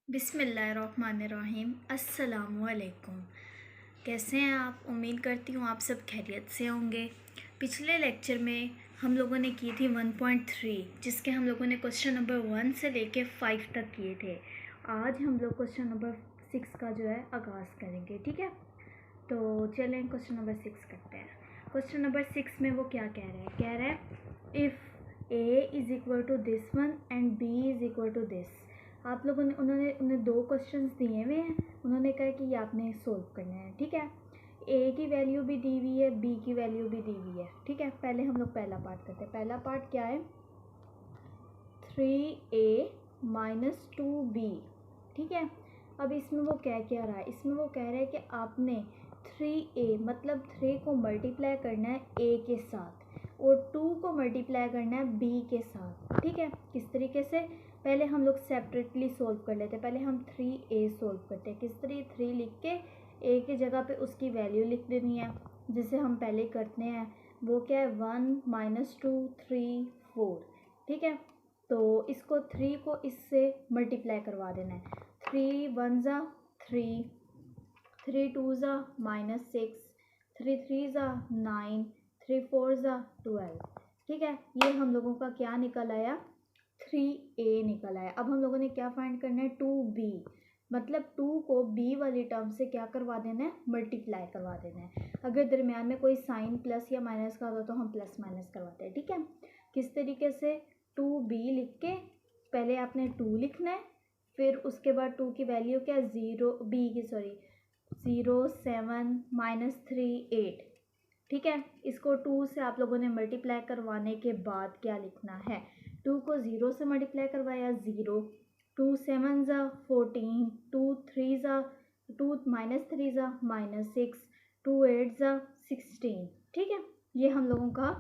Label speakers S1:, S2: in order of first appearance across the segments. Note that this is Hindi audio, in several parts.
S1: बिस्मिल्लाहिर्रहमानिर्रहीम। अस्सलामुअलैकुम। कैसे हैं आप? उम्मीद करती हूँ आप सब खैरियत से होंगे। पिछले लेक्चर में हम लोगों ने की थी 1.3, जिसके हम लोगों ने क्वेश्चन नंबर 1 से लेके 5 तक किए थे। आज हम लोग क्वेश्चन नंबर 6 का जो है आगाज़ करेंगे, ठीक है। तो चलें क्वेश्चन नंबर 6 करते हैं। क्वेश्चन नंबर 6 में वो क्या कह रहे हैं? कह रहे हैं if A is equal to this one and B is equal to this. आप लोगों ने उन्हें दो क्वेश्चंस दिए हुए हैं। उन्होंने कहा कि ये आपने सोल्व करना है, ठीक है। ए की वैल्यू भी दी हुई है, बी की वैल्यू भी दी हुई है, ठीक है। पहले हम लोग पहला पार्ट करते हैं। पहला पार्ट क्या है? 3a माइनस 2b, ठीक है। अब इसमें वो क्या रहा है? इसमें वो कह रहा है कि आपने 3a मतलब 3 को मल्टीप्लाई करना है a के साथ और 2 को मल्टीप्लाई करना है b के साथ, ठीक है। किस तरीके से? पहले हम लोग सेपरेटली सोल्व कर लेते हैं। पहले हम 3a सोल्व करते हैं। किस तरीके? 3 लिख के a की जगह पे उसकी वैल्यू लिख देनी है, जिसे हम पहले करते हैं। वो क्या है? 1 माइनस 2 3 4, ठीक है। तो इसको 3 को इससे मल्टीप्लाई करवा देना है। 3 वन ज़ा 3, 3 टू ज़ा -6, 3 थ्री ज़ा 9, 3 फोर ज़ा 12, ठीक है। ये हम लोगों का क्या निकल आया? 3a निकल आया। अब हम लोगों ने क्या फाइंड करना है? 2b, मतलब 2 को b वाली टर्म से क्या करवा देना है? मल्टीप्लाई करवा देना है। अगर दरमियान में कोई साइन प्लस या माइनस का होता तो हम प्लस माइनस करवाते हैं, ठीक है। किस तरीके से? 2b लिख के पहले आपने 2 लिखना है, फिर उसके बाद 2 की वैल्यू क्या? 0 7 -3 8, ठीक है। इसको 2 से आप लोगों ने मल्टीप्लाई करवाने के बाद क्या लिखना है? 2 को 0 से मल्टीप्लाई करवाया 0, 2 7 ज़ा 14, 2 3 ज़ा 2 -3 ज़ा -6, 2 8 ज़ा 16, ठीक है। ये हम लोगों का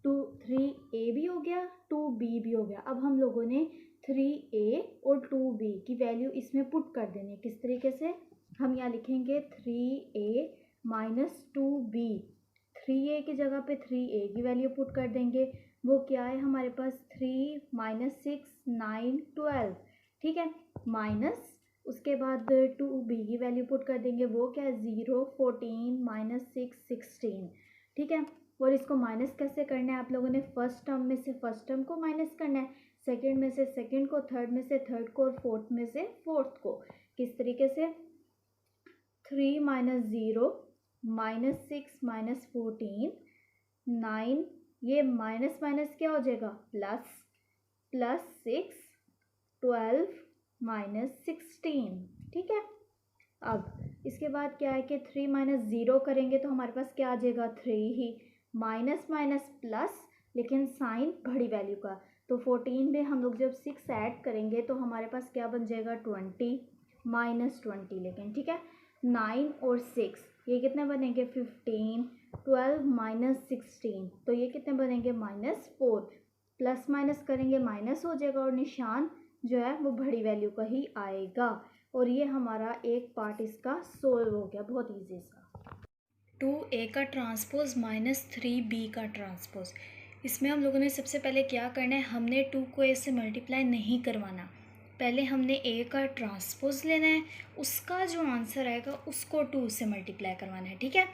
S1: 3a भी हो गया, 2b भी हो गया। अब हम लोगों ने 3a और 2b की वैल्यू इसमें पुट कर देनी है। किस तरीके से? हम यहाँ लिखेंगे 3a माइनस 2b। 3a की जगह पे 3a की वैल्यू पुट कर देंगे। वो क्या है हमारे पास? 3 -6 9 12, ठीक है। माइनस उसके बाद 2b की वैल्यू पुट कर देंगे। वो क्या है? 0 14 -6 16, ठीक है। और इसको माइनस कैसे करना है? आप लोगों ने फर्स्ट टर्म में से फर्स्ट टर्म को माइनस करना है, सेकंड में से सेकंड को, थर्ड में से थर्ड को और फोर्थ में से फोर्थ को। किस तरीके से? 3 -0 -6 -14 9, ये माइनस माइनस क्या हो जाएगा? प्लस, +6 12 -16, ठीक है। अब इसके बाद क्या है कि 3 -0 करेंगे तो हमारे पास क्या आ जाएगा? 3 ही, माइनस माइनस प्लस, लेकिन साइन बड़ी वैल्यू का। तो 14 में हम लोग जब 6 ऐड करेंगे तो हमारे पास क्या बन जाएगा? 20 -20, लेकिन ठीक है। 9 और 6 ये कितने बनेंगे? 15, 12 -16 तो ये कितने बनेंगे? -4। प्लस माइनस करेंगे माइनस हो जाएगा और निशान जो है वो बड़ी वैल्यू का ही आएगा। और ये हमारा एक पार्ट इसका सोल्व हो गया, बहुत ईजी सा। 2a का ट्रांसपोज -3b का ट्रांसपोज। इसमें हम लोगों ने सबसे पहले क्या करना है? हमने 2 को a से मल्टीप्लाई नहीं करवाना। पहले हमने a का ट्रांसपोज लेना है, उसका जो आंसर आएगा उसको 2 से मल्टीप्लाई करवाना है, ठीक है।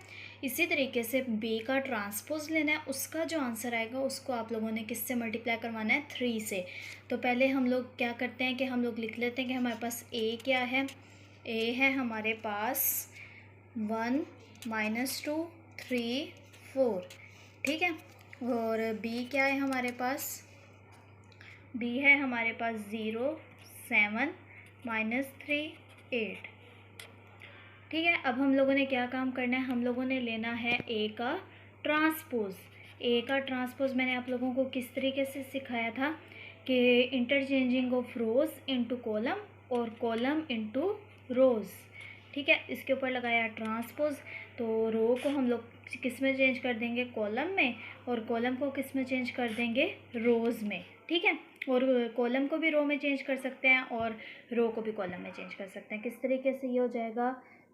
S1: इसी तरीके से b का ट्रांसपोज लेना है, उसका जो आंसर आएगा उसको आप लोगों ने किससे मल्टीप्लाई करवाना है? 3 से। तो पहले हम लोग क्या करते हैं कि हम लोग लिख लेते हैं कि हमारे पास a क्या है? a है हमारे पास 1 -2 3 4, ठीक है। और b क्या है हमारे पास? b है हमारे पास 0 7 -3 8, ठीक है। अब हम लोगों ने क्या काम करना है? हम लोगों ने लेना है a का ट्रांसपोज। a का ट्रांसपोज मैंने आप लोगों को किस तरीके से सिखाया था कि interchanging of rows into column और कॉलम इनटू रोज़, ठीक है। इसके ऊपर लगाया ट्रांसपोज, तो रो को हम लोग किस में चेंज कर देंगे? कॉलम में, और कॉलम को किस में चेंज कर देंगे? रोज़ में, ठीक है। और कॉलम को भी रो में चेंज कर सकते हैं और रो को भी कॉलम में चेंज कर सकते हैं। किस तरीके से ये हो जाएगा?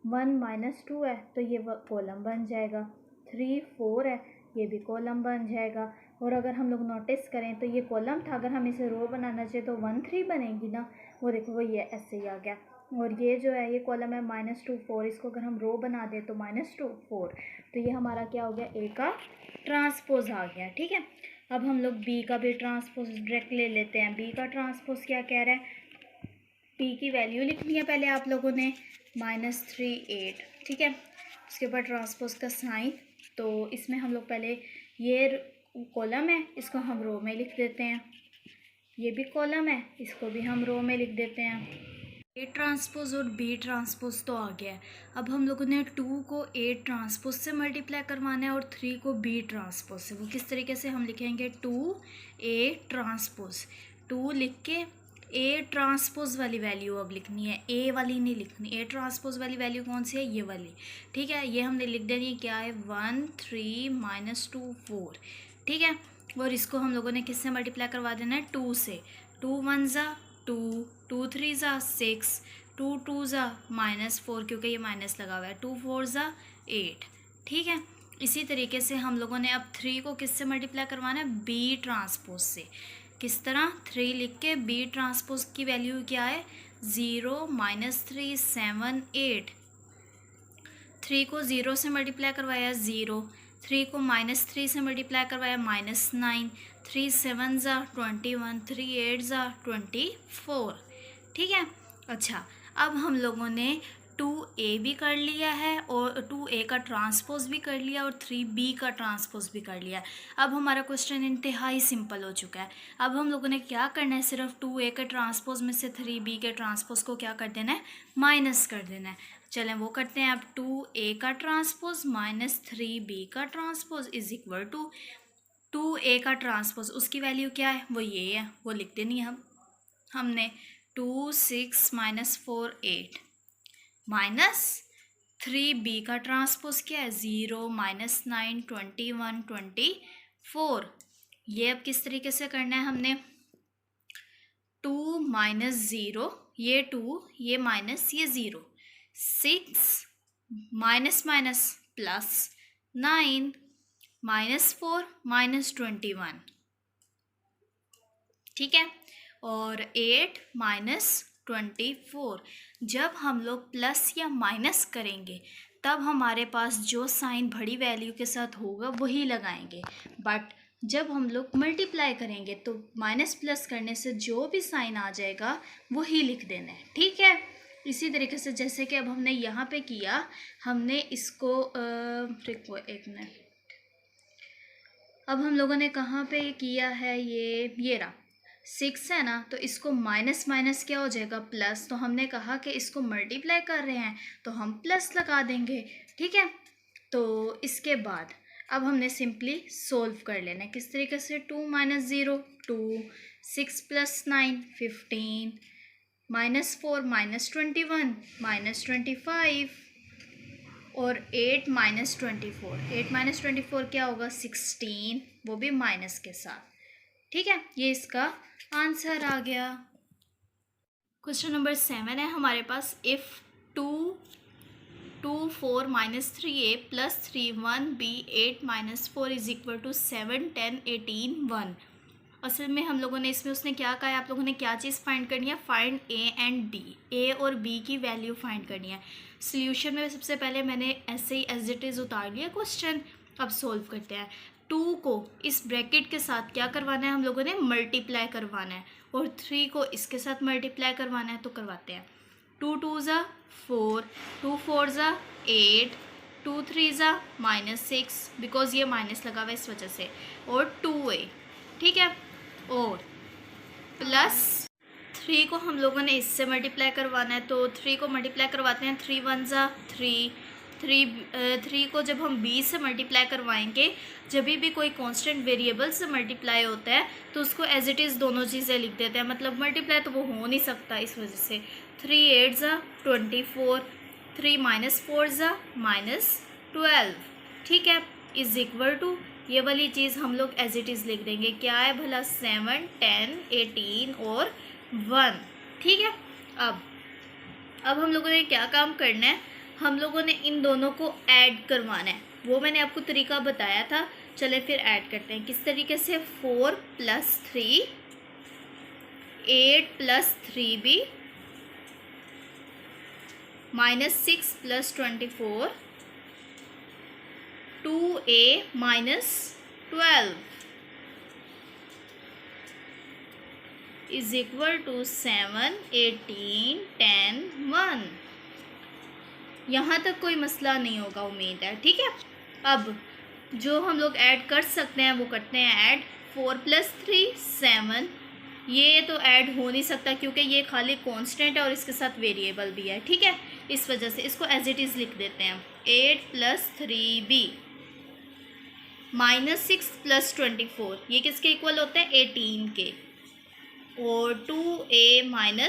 S1: 1 -2 है तो ये कॉलम बन जाएगा, 3 4 है ये भी कॉलम बन जाएगा। और अगर हम लोग नोटिस करें तो ये कॉलम था, अगर हम इसे रो बनाना चाहिए तो 1 3 बनेगी ना, वो देखो वो ये ऐसे ही आ गया। और ये जो है ये कॉलम है -2 4, इसको अगर हम रो बना दें तो -2 4, तो ये हमारा क्या हो गया, ए का ट्रांसपोज आ गया। ठीक है, अब हम लोग बी का भी ट्रांसपोज डायरेक्ट ले लेते हैं। बी का ट्रांसपोज क्या कह रहा है, पी की वैल्यू लिखनी है पहले आप लोगों ने -3 8। ठीक है, उसके बाद ट्रांसपोज का साइन, तो इसमें हम लोग पहले ये कॉलम है इसको हम रो में लिख देते हैं, ये भी कॉलम है इसको भी हम रो में लिख देते हैं। ए ट्रांसपोज और बी ट्रांसपोज तो आ गया है। अब हम लोगों ने 2 को ए ट्रांसपोज से मल्टीप्लाई करवाना है और 3 को बी ट्रांसपोज से। वो किस तरीके से हम लिखेंगे, 2 ए ट्रांसपोज, 2 लिख के ए ट्रांसपोज वाली वैल्यू अब लिखनी है, ए वाली नहीं लिखनी। ए ट्रांसपोज वाली वैल्यू कौन सी है, ये वाली। ठीक है, ये हमने लिख देनी है, क्या है 1 3 -2 4। ठीक है, और इसको हम लोगों ने किससे मल्टीप्लाई करवा देना है, 2 से। 2 1 ज़ा 2, 2 3 ज़ा 6, 2 2 ज़ा -4 क्योंकि ये माइनस लगा हुआ है, 2 4 ज़ा 8। ठीक है, इसी तरीके से हम लोगों ने अब 3 को किससे मल्टीप्लाई करवाना है, बी ट्रांसपोज से। किस तरह, 3 लिख के बी ट्रांसपोज की वैल्यू क्या है, 0 -3 7 8। 3 को 0 से मल्टीप्लाई करवाया 0, 3 को -3 से मल्टीप्लाई करवाया -9, 3 7 ज़ा 21, 3 8 ज़ा 24। ठीक है, अच्छा अब हम लोगों ने 2a भी कर लिया है और 2a का ट्रांसपोज भी कर लिया और 3b का ट्रांसपोज भी कर लिया। अब हमारा क्वेश्चन इंतहाई सिंपल हो चुका है। अब हम लोगों ने क्या करना है, सिर्फ 2a के ट्रांसपोज में से 3b के ट्रांसपोज को क्या कर देना है, माइनस कर देना है। चलें वो करते हैं। अब 2a का ट्रांसपोज -3b का transpose is equal to 2a का ट्रांसपोज, उसकी वैल्यू क्या है, वो ये है, वो लिख देनी है हमने 2 6 -4 8 माइनस 3b का ट्रांसपोज क्या है 0 -9 21 24। ये अब किस तरीके से करना है हमने, 2 -0 ये 2 ये माइनस ये 0, 6 माइनस माइनस प्लस 9 -4 -21। ठीक है, और 8 -24। जब हम लोग प्लस या माइनस करेंगे तब हमारे पास जो साइन बड़ी वैल्यू के साथ होगा वही लगाएंगे, बट जब हम लोग मल्टीप्लाई करेंगे तो माइनस प्लस करने से जो भी साइन आ जाएगा वही लिख देना है। ठीक है, इसी तरीके से जैसे कि अब हमने यहाँ पे किया, हमने इसको एक मिनट, अब हम लोगों ने कहाँ पे किया है, ये रहा 6 है ना, तो इसको माइनस माइनस क्या हो जाएगा, प्लस। तो हमने कहा कि इसको मल्टीप्लाई कर रहे हैं तो हम प्लस लगा देंगे। ठीक है, तो इसके बाद अब हमने सिंपली सोल्व कर लेना है। किस तरीके से, 2 -0 2, 6 + 9 15, -4 -21 -25 और 8 -24। 8 -24 क्या होगा, 16, वो भी माइनस के साथ। ठीक है, ये इसका आंसर आ गया। क्वेश्चन नंबर 7 है हमारे पास, if 2 2 4 -3a + 3 1b 8 -4 is equal to 7 10 18 1। असल में हम लोगों ने इसमें उसने क्या कहा है, आप लोगों ने क्या चीज़ फाइंड करनी है, find a and d, a और b की वैल्यू फाइंड करनी है। सोल्यूशन में सबसे पहले मैंने ऐसे ही एज इट इज़ उतार लिया क्वेश्चन। अब सोल्व करते हैं। 2 को इस ब्रैकेट के साथ क्या करवाना है, हम लोगों ने मल्टीप्लाई करवाना है, और 3 को इसके साथ मल्टीप्लाई करवाना है, तो करवाते हैं। 2 2 ज़ा 4, 2 4 ज़ा 8, 2 3 ज़ा -6, बिकॉज ये माइनस लगा हुआ है इस वजह से, और 2a। ठीक है, और प्लस 3 को हम लोगों ने इससे मल्टीप्लाई करवाना है, तो 3 को मल्टीप्लाई करवाते हैं। 3 1 ज़ा 3, 3 को जब हम b से मल्टीप्लाई करवाएंगे, जब भी कोई कांस्टेंट वेरिएबल से मल्टीप्लाई होता है तो उसको एज इट इज़ दोनों चीज़ें लिख देते हैं, मतलब मल्टीप्लाई तो वो हो नहीं सकता इस वजह से। 3 8 ज़ा 24, 3 -4 ज़ा -12। ठीक है, इज इक्वल टू ये वाली चीज़ हम लोग एज इट इज़ लिख देंगे, क्या है भला, 7 10 18 और 1। ठीक है, अब हम लोगों ने क्या काम करना है, हम लोगों ने इन दोनों को ऐड करवाना है, वो मैंने आपको तरीका बताया था। चले फिर ऐड करते हैं। किस तरीके से, 4 + 3 8 + 3b -6 + 24 2a - 12 = 7 18 10 1। यहाँ तक कोई मसला नहीं होगा, उम्मीद है। ठीक है, अब जो हम लोग ऐड कर सकते हैं वो करते हैं ऐड। 4 + 3 7, ये तो ऐड हो नहीं सकता क्योंकि ये खाली कांस्टेंट है और इसके साथ वेरिएबल भी है। ठीक है, इस वजह से इसको एज इट इज़ लिख देते हैं। 8 + 3b -6 + 24, ये किसके इक्वल होता है? 18 के। और 2a - 12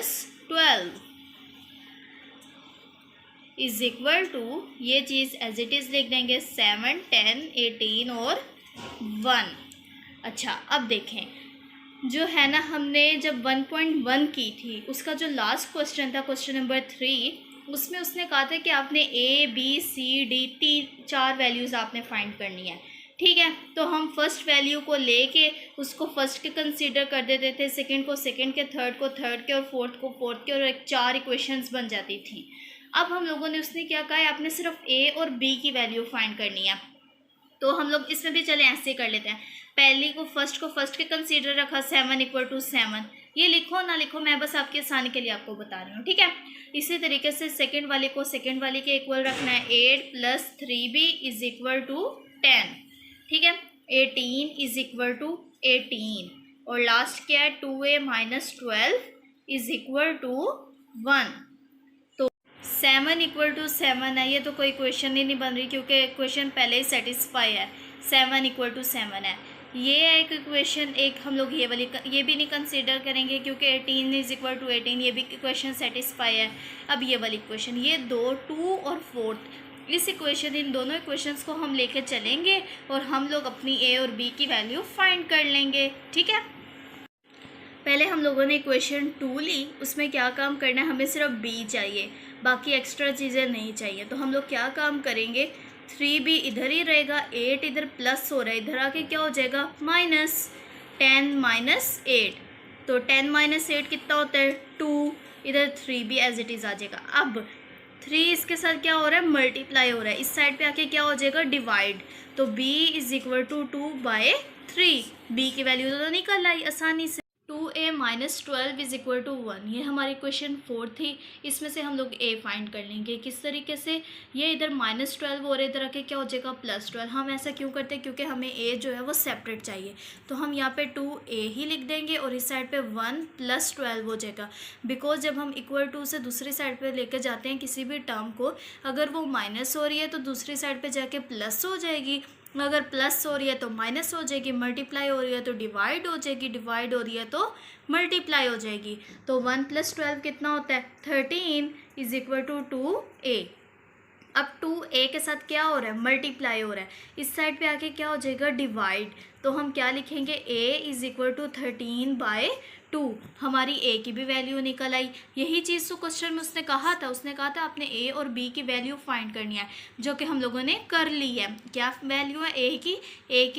S1: = ये चीज़ एज इट इज़ लिख देंगे 7 10 18 और 1। अच्छा, अब देखें, जो है ना, हमने जब 1.1 की थी उसका जो लास्ट क्वेश्चन था, क्वेश्चन नंबर 3, उसमें उसने कहा था कि आपने A B C D 4 values आपने फाइंड करनी है। ठीक है, तो हम फर्स्ट वैल्यू को लेके उसको फर्स्ट के कंसीडर कर देते थे, सेकंड को सेकंड के, थर्ड को थर्ड के और फोर्थ को फोर्थ के, और एक 4 इक्वेशंस बन जाती थी। अब हम लोगों ने, उसने क्या कहा है, आपने सिर्फ A और B की वैल्यू फाइंड करनी है। तो हम लोग इसमें भी चले ऐसे कर लेते हैं। पहली को फर्स्ट के कंसीडर रखा, 7 = 7। ये लिखो ना लिखो, मैं बस आपकी आसानी के लिए आपको बता रही हूँ। ठीक है, इसी तरीके से सेकंड वाले को सेकंड वाले के इक्वल रखना है। 8 + 3b = 10। ठीक है, 18 = 18 और लास्ट क्या है? 2a - 12 = 1। 7 = 7 है, ये तो कोई क्वेश्चन ही नहीं बन रही क्योंकि क्वेश्चन पहले ही सेटिस्फाई है। 7 = 7 है, ये है एक इक्वेशन। एक हम लोग ये भी नहीं कंसीडर करेंगे क्योंकि 18 = 18, ये भी इक्वेशन सेटिस्फाई है। अब ये वाली इक्वेशन, ये 2 और 4, इस इक्वेशन, इन दोनों इक्वेशंस को हम लेके चलेंगे और हम लोग अपनी A और B की वैल्यू फाइंड कर लेंगे। ठीक है, पहले हम लोगों ने इक्वेशन 2 ली, उसमें क्या काम करना है, हमें सिर्फ b चाहिए, बाकी एक्स्ट्रा चीज़ें नहीं चाहिए। तो हम लोग क्या काम करेंगे, 3b इधर ही रहेगा, 8 इधर प्लस हो रहा है, इधर आके क्या हो जाएगा माइनस, 10 - 8, तो 10 - 8 कितना होता है 2, इधर 3b एज इट इज़ आ जाएगा। अब 3 इसके साथ क्या हो रहा है, मल्टीप्लाई हो रहा है, इस साइड पे आके क्या हो जाएगा डिवाइड, तो b = 2/3, b की वैल्यू तो निकल आई आसानी से। 2a - 12 = 1, ये हमारी क्वेश्चन 4 थी। इसमें से हम लोग a फाइंड कर लेंगे। किस तरीके से, ये इधर -12 और इधर आके क्या हो जाएगा +12। हम ऐसा क्यों करते हैं, क्योंकि हमें a जो है वो सेपरेट चाहिए, तो हम यहाँ पे 2a ही लिख देंगे और इस साइड पे 1 + 12 हो जाएगा। बिकॉज जब हम =2 से दूसरी साइड पे लेके जाते हैं किसी भी टर्म को, अगर वो माइनस हो रही है तो दूसरी साइड पे जाके प्लस हो जाएगी, अगर प्लस हो रही है तो माइनस हो जाएगी, मल्टीप्लाई हो रही है तो डिवाइड हो जाएगी, डिवाइड हो रही है तो मल्टीप्लाई हो जाएगी। तो 1 + 12 कितना होता है 13 = 2a। अब 2a के साथ क्या हो रहा है, मल्टीप्लाई हो रहा है, इस साइड पे आके क्या हो जाएगा डिवाइड, तो हम क्या लिखेंगे a = 13/2। हमारी a की भी वैल्यू निकल आई। यही चीज़ तो क्वेश्चन में उसने कहा था, आपने a और b की वैल्यू फाइंड करनी है, जो कि हम लोगों ने कर ली है। क्या वैल्यू है a की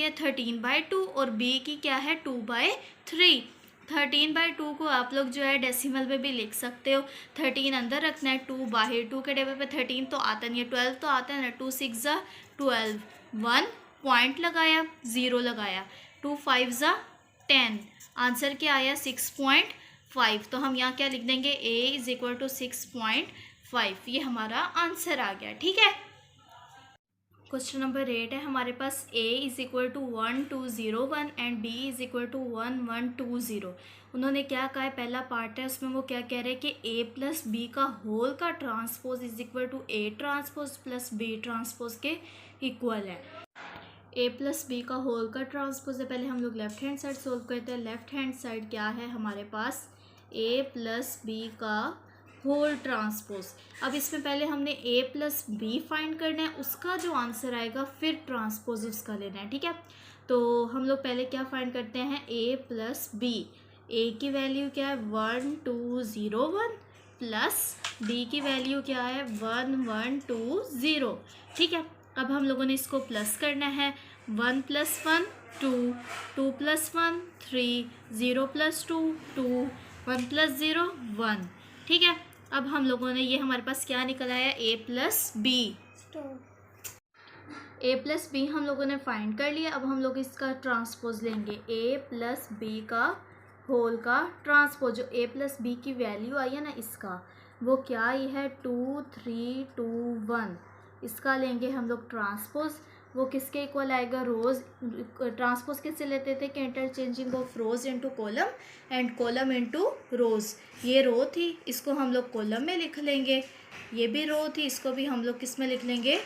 S1: है 13/2 और b की क्या है 2/3। 13/2 को आप लोग जो है डेसिमल में भी लिख सकते हो, 13 अंदर रखना है, 2 बाहर, 2 के टेबल पे 13 तो आता नहीं है, 12 तो आता है ना, 2 6 ज़ा 12, 1 पॉइंट लगाया, 0 लगाया, 2 5 ज़ा 10, आंसर क्या आया 6.5। तो हम यहाँ क्या लिख देंगे, a = 6.5, ये हमारा आंसर आ गया। ठीक है, क्वेश्चन नंबर 8 है हमारे पास, a = 1201 एंड b = 1120। उन्होंने क्या कहा है, पहला पार्ट है उसमें वो क्या कह रहे हैं कि a + b का होल का transpose = a transpose + b transpose के इक्वल है। a + b का होल का ट्रांसपोज है, पहले हम लोग लेफ्ट हैंड साइड सोल्व करते हैं। लेफ्ट हैंड साइड क्या है हमारे पास, a + b का होल ट्रांसपोज। अब इसमें पहले हमने a + b फाइंड करना है, उसका जो आंसर आएगा फिर ट्रांसपोज उसका लेना है। ठीक है, तो हम लोग पहले क्या फाइंड करते हैं, a + b, a की वैल्यू क्या है 1201 प्लस b की वैल्यू क्या है 1120। ठीक है, अब हम लोगों ने इसको प्लस करना है, 1 + 1 2, 2 + 1 3, 0 + 2 2, 1 + 0 1। ठीक है, अब हम लोगों ने ये हमारे पास क्या निकल आया, a + b। a + b हम लोगों ने फाइंड कर लिया। अब हम लोग इसका ट्रांसपोज लेंगे, a + b का होल का ट्रांसपोज। जो a + b की वैल्यू आई है ना, इसका वो क्या आई है, 2 3 2 1। इसका लेंगे हम लोग ट्रांसपोज। वो किसके इक्वल आएगा, रोज। ट्रांसपोज किससे लेते थे कि interchanging of rose into column and column into रोज। ये रो थी, इसको हम लोग कॉलम में लिख लेंगे। ये भी रो थी, इसको भी हम लोग किस में लिख लेंगे,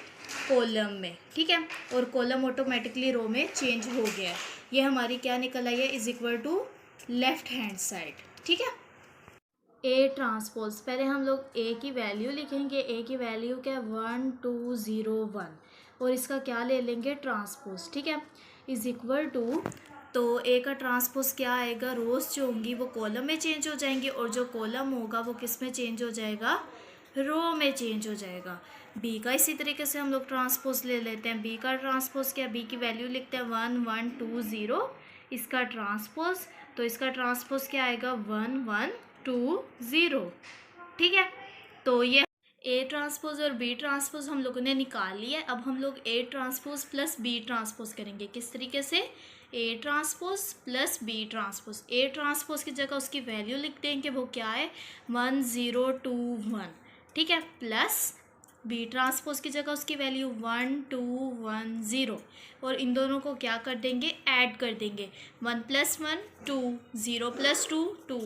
S1: कॉलम में। ठीक है, और कॉलम ऑटोमेटिकली रो में चेंज हो गया है। ये हमारी क्या निकल आई है, is equal to left hand side. ठीक है, ए ट्रांसपोज, पहले हम लोग ए की वैल्यू लिखेंगे। ए की वैल्यू क्या है, 1 2 0 1, और इसका क्या ले लेंगे, ट्रांसपोज। ठीक है, इज इक्वल टू, तो ए का ट्रांसपोज क्या आएगा, रोज जो होंगी वो कॉलम में चेंज हो जाएंगी, और जो कॉलम होगा वो किस में चेंज हो जाएगा, रो में चेंज हो जाएगा। बी का इसी तरीके से हम लोग ट्रांसपोज ले लेते हैं। बी का ट्रांसपोज क्या, बी की वैल्यू लिखते हैं 1 1 2 0, इसका ट्रांसपोज, तो इसका ट्रांसपोज क्या आएगा, 1 1 2 0। ठीक है, तो ये ए ट्रांसपोज और बी ट्रांसपोज हम लोगों ने निकाल लिया है। अब हम लोग A transpose plus B transpose करेंगे। किस तरीके से, A transpose plus B transpose. A transpose की जगह उसकी वैल्यू लिख देंगे, वो क्या है, 1 0 2 1। ठीक है, प्लस बी ट्रांसपोज की जगह उसकी वैल्यू 1 2 1 0, और इन दोनों को क्या कर देंगे, ऐड कर देंगे। 1 + 1 2, 0 + 2 2,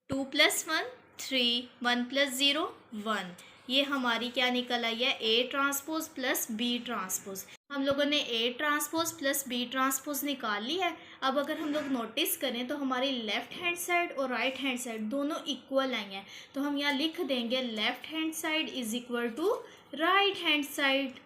S1: 2 + 1 3, 1 + 0 1। ये हमारी क्या निकल आई है, A transpose plus B transpose. हम लोगों ने A transpose plus B transpose निकाल ली है। अब अगर हम लोग नोटिस करें तो हमारी लेफ्ट हैंड साइड और राइट हैंड साइड दोनों इक्वल आई हैं, तो हम यहाँ लिख देंगे left hand side is equal to right hand side.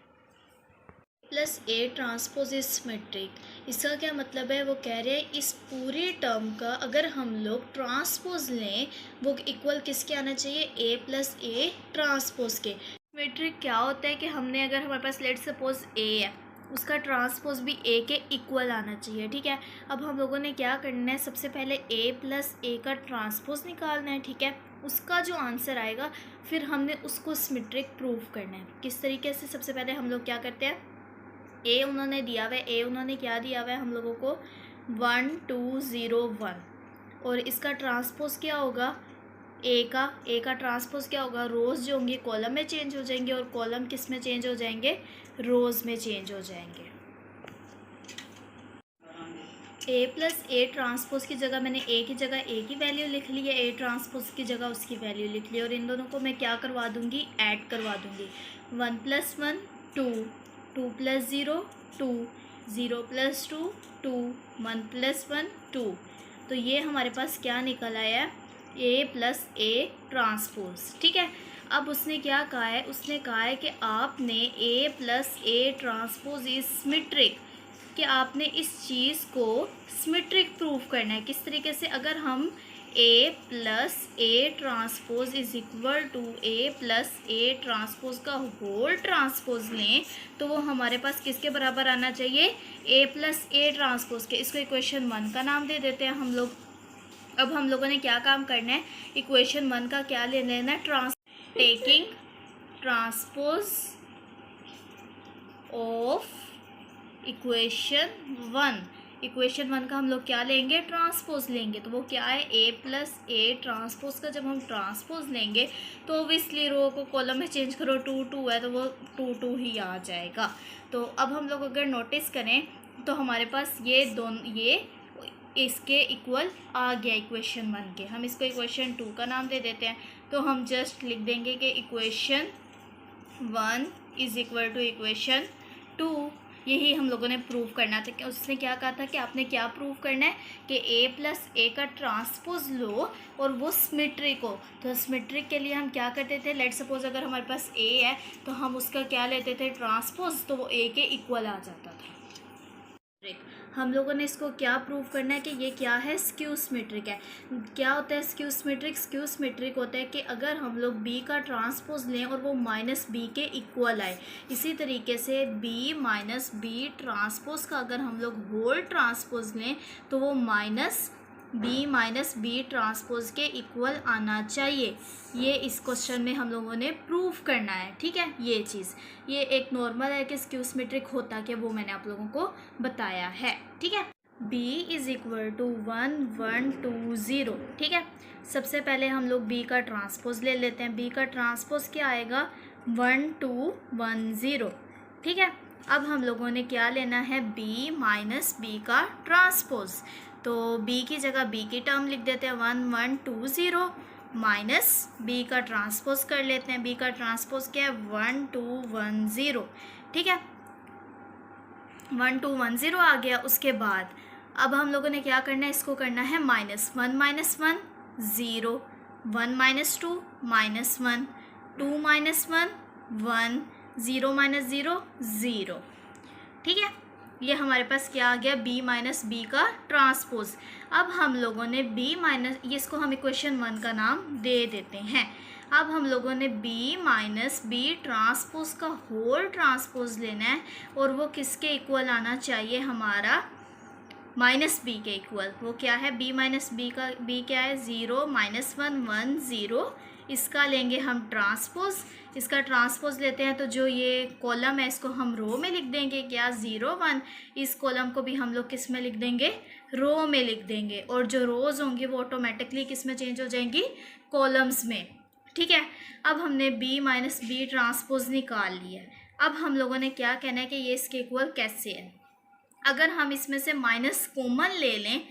S1: Plus A transpose is symmetric. इसका क्या मतलब है, वो कह रहे हैं इस पूरे टर्म का अगर हम लोग ट्रांसपोज लें वो इक्वल किसके आना चाहिए, ए प्लस ए ट्रांसपोज के। सिमेट्रिक क्या होता है कि हमने अगर हमारे पास लेट सपोज ए है, उसका ट्रांसपोज भी ए के इक्वल आना चाहिए। ठीक है, अब हम लोगों ने क्या करना है, सबसे पहले ए प्लस ए का ट्रांसपोज निकालना है। ठीक है, उसका जो आंसर आएगा फिर हमने उसको सिमेट्रिक प्रूव करना है। किस तरीके से, सबसे पहले हम लोग क्या करते हैं, ए उन्होंने दिया हुआ है, ए उन्होंने क्या दिया हुआ है हम लोगों को, 1 2 0 1, और इसका ट्रांसपोज क्या होगा, ए का ट्रांसपोज क्या होगा, रोज़ जो होंगी कॉलम में चेंज हो जाएंगे, और कॉलम किस में चेंज हो जाएंगे, रोज़ में चेंज हो जाएंगे। ए प्लस ए ट्रांसपोज की जगह मैंने ए की जगह ए की वैल्यू लिख ली है, ए ट्रांसपोज की जगह उसकी वैल्यू लिख ली, और इन दोनों को मैं क्या करवा दूंगी, ऐड करवा दूंगी। 1 + 1 2, 2 + 0 2, 0 + 2 2, 1 + 1 2। तो ये हमारे पास क्या निकल आया है, ए प्लस ए ट्रांसपोज। ठीक है, अब उसने क्या कहा है, उसने कहा है कि आपने A plus A transpose is symmetric, कि आपने इस चीज़ को सिमेट्रिक प्रूव करना है। किस तरीके से, अगर हम A plus A transpose is equal to A plus A transpose का होल ट्रांसपोज लें तो वो हमारे पास किसके बराबर आना चाहिए, ए प्लस ए ट्रांसपोज के। इसको इक्वेशन 1 का नाम दे देते हैं हम लोग। अब हम लोगों ने क्या काम करना है, इक्वेशन 1 का क्या ले लेना है, taking transpose of equation 1। Equation 1 का हम लोग क्या लेंगे, ट्रांसपोज लेंगे। तो वो क्या है, ए प्लस ए ट्रांसपोज का जब हम ट्रांसपोज लेंगे तो ओबियसली रो को कॉलम में चेंज करो, 2 2 है तो वो 2 2 ही आ जाएगा। तो अब हम लोग अगर नोटिस करें तो हमारे पास ये दोनों, ये इसके इक्वल आ गया इक्वेशन 1 के। हम इसको इक्वेशन 2 का नाम दे देते हैं। तो हम जस्ट लिख देंगे कि equation 1 is equal to equation 2। यही हम लोगों ने प्रूव करना था। कि उसने क्या कहा था कि आपने क्या प्रूव करना है कि ए प्लस ए का ट्रांसपोज लो और वो सिमेट्रिक हो। तो सिमेट्रिक के लिए हम क्या करते थे, लेट सपोज अगर हमारे पास ए है तो हम उसका क्या लेते थे, ट्रांसपोज, तो वो ए के इक्वल आ जाता था। हम लोगों ने इसको क्या प्रूव करना है कि ये क्या है, स्क्यू सिमेट्रिक है। क्या होता है स्क्यू सिमेट्रिक, स्क्यू सिमेट्रिक होता है कि अगर हम लोग बी का ट्रांसपोज लें और वो माइनस बी के इक्वल आए। इसी तरीके से बी माइनस बी ट्रांसपोज का अगर हम लोग होल ट्रांसपोज लें तो वो minus B minus B transpose के इक्वल आना चाहिए। ये इस क्वेश्चन में हम लोगों ने प्रूव करना है, ठीक है। ये चीज़, ये एक नॉर्मल है कि स्क्यू सिमेट्रिक होता क्या, वो मैंने आप लोगों को बताया है, ठीक है। b इज इक्वल टू 1 1 2 0, ठीक है। सबसे पहले हम लोग b का ट्रांसपोज ले लेते हैं। b का ट्रांसपोज क्या आएगा, 1 2 1 0, ठीक है। अब हम लोगों ने क्या लेना है, b माइनस बी का ट्रांसपोज। तो b की जगह b की टर्म लिख देते हैं, 1 1 2 0 माइनस b का ट्रांसपोज कर लेते हैं। b का ट्रांसपोज क्या है, 1 2 1 0, ठीक है। 1 2 1 0 आ गया। उसके बाद अब हम लोगों ने क्या करना है, इसको करना है minus 1 minus 1 0, 1 minus 2 minus 1, 2 minus 1 1, 0 minus 0 0, ठीक है। ये हमारे पास क्या आ गया, b माइनस बी का ट्रांसपोज। अब हम लोगों ने b माइनस, इसको हम इक्वेशन 1 का नाम दे देते हैं। अब हम लोगों ने b माइनस बी ट्रांसपोज का होल ट्रांसपोज लेना है, और वो किसके इक्वल आना चाहिए, हमारा माइनस बी के इक्वल। वो क्या है, b माइनस बी का, b क्या है, 0 माइनस 1 1 0। इसका लेंगे हम ट्रांसपोज। इसका ट्रांसपोज लेते हैं तो जो ये कॉलम है इसको हम रो में लिख देंगे, क्या, 0 1। इस कॉलम को भी हम लोग किस में लिख देंगे, रो में लिख देंगे। और जो रोज़ होंगी वो ऑटोमेटिकली किस में चेंज हो जाएंगी, कॉलम्स में, ठीक है। अब हमने b माइनस बी ट्रांसपोज निकाल लिया है। अब हम लोगों ने क्या कहना है कि ये इसके इक्वल कैसे है। अगर हम इसमें से माइनस कॉमन ले लें,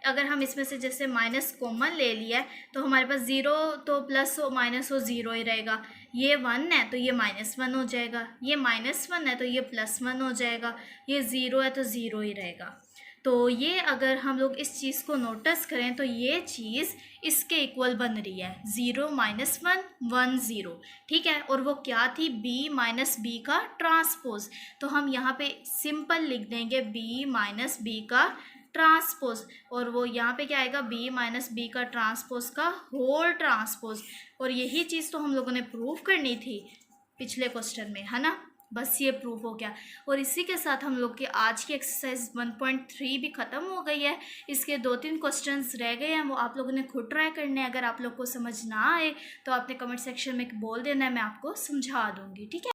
S1: अगर हम इसमें से जैसे माइनस कॉमन ले लिया है तो हमारे पास 0 तो प्लस हो माइनस हो 0 ही रहेगा। ये 1 है तो ये माइनस 1 हो जाएगा, ये माइनस 1 है तो ये प्लस 1 हो जाएगा, ये 0 है तो 0 ही रहेगा। तो ये अगर हम लोग इस चीज़ को नोटिस करें तो ये चीज़ इसके इक्वल बन रही है, 0 माइनस 1 1 0, ठीक है। और वो क्या थी, b माइनस बी का ट्रांसपोज। तो हम यहाँ पे सिंपल लिख देंगे b माइनस बी का ट्रांसपोज, और वो यहाँ पे क्या आएगा, b माइनस बी का ट्रांसपोज का होल ट्रांसपोज। और यही चीज़ तो हम लोगों ने प्रूव करनी थी पिछले क्वेश्चन में, है ना। बस ये प्रूफ हो गया। और इसी के साथ हम लोग की आज की एक्सरसाइज 1.3 भी ख़त्म हो गई है। इसके 2-3 क्वेश्चंस रह गए हैं, वो आप लोगों ने खुद ट्राई करने हैं। अगर आप लोग को समझ ना आए तो आपने कमेंट सेक्शन में बोल देना है, मैं आपको समझा दूँगी, ठीक है।